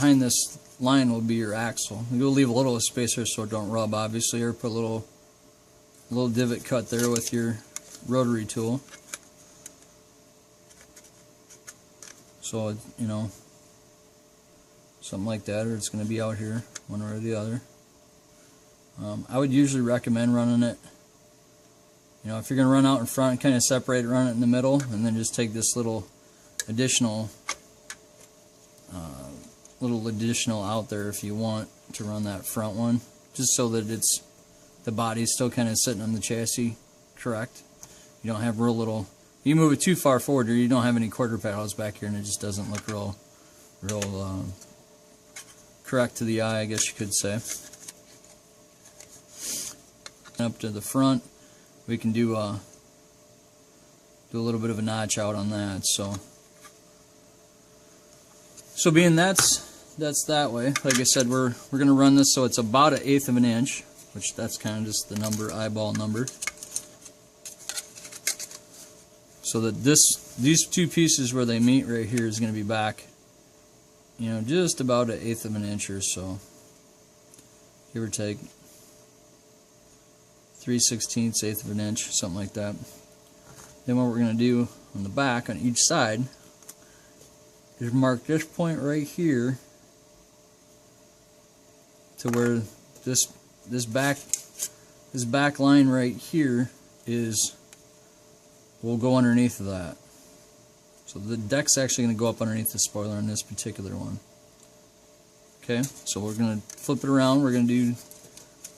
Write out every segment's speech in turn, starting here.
behind this line will be your axle. You'll leave a little space there so it don't rub, obviously, or put a little divot cut there with your rotary tool. So, you know, something like that, or it's going to be out here, one way or the other. I would usually recommend running it, you know, if you're going to run out in front, kind of separate it, run it in the middle, and then just take this little additional out there if you want to run that front one, just so that the body's still kind of sitting on the chassis correct. You don't have real little, you move it too far forward or you don't have any quarter paddles back here and it just doesn't look real correct to the eye, I guess you could say. Up to the front, we can do a little bit of a notch out on that. So being that's that way. Like I said, we're going to run this so it's about 1/8 of an inch, which that's kind of just the number, eyeball number. So that these two pieces where they meet right here is going to be back, you know, just about 1/8 of an inch or so, give or take 3/16, 1/8 of an inch, something like that. Then what we're going to do on the back on each side is mark this point right here to where this back line right here will go underneath of that. So the deck's actually going to go up underneath the spoiler on this particular one. Okay, so we're going to flip it around. We're going to do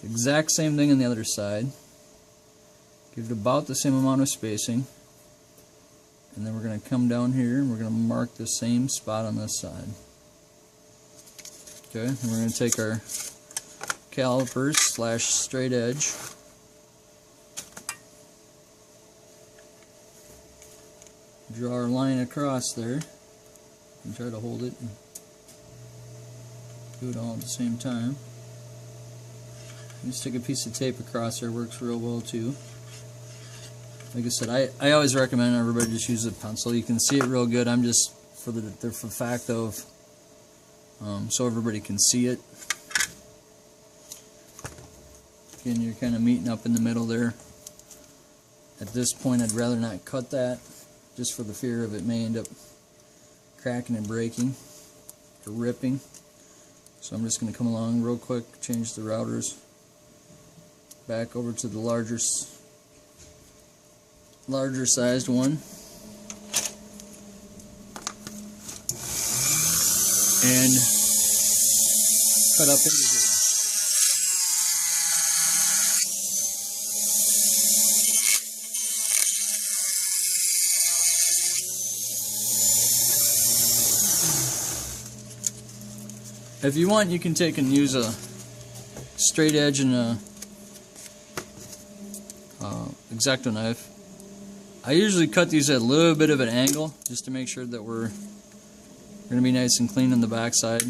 the exact same thing on the other side. Give it about the same amount of spacing. And then we're going to come down here and we're going to mark the same spot on this side. Okay, and we're going to take our calipers / straight edge. Draw our line across there and try to hold it and do it all at the same time. You stick a piece of tape across there, works real well too. Like I said, I always recommend everybody just use a pencil. You can see it real good. I'm just for the fact of so everybody can see it. Again, you're kind of meeting up in the middle there. At this point, I'd rather not cut that, just for the fear of it may end up cracking and breaking or ripping. So I'm just going to come along real quick, change the routers back over to the larger sized one, and cut up into here. If you want, you can take and use a straight edge and a X-Acto knife. I usually cut these at a little bit of an angle just to make sure that we're going to be nice and clean on the back side.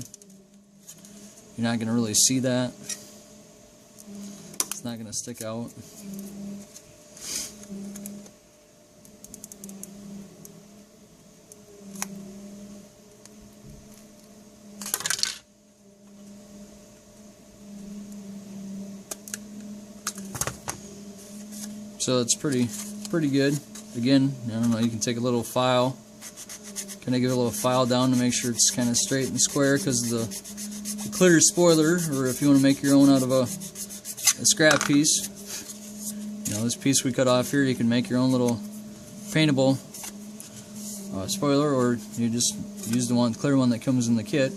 You're not going to really see that. It's not going to stick out. So it's pretty good. Again, I don't know, you can take a little file, kind of give it a little file down to make sure it's kind of straight and square, because the clear spoiler, or if you want to make your own out of a scrap piece, you know, this piece we cut off here, you can make your own little paintable spoiler, or you just use the clear one that comes in the kit.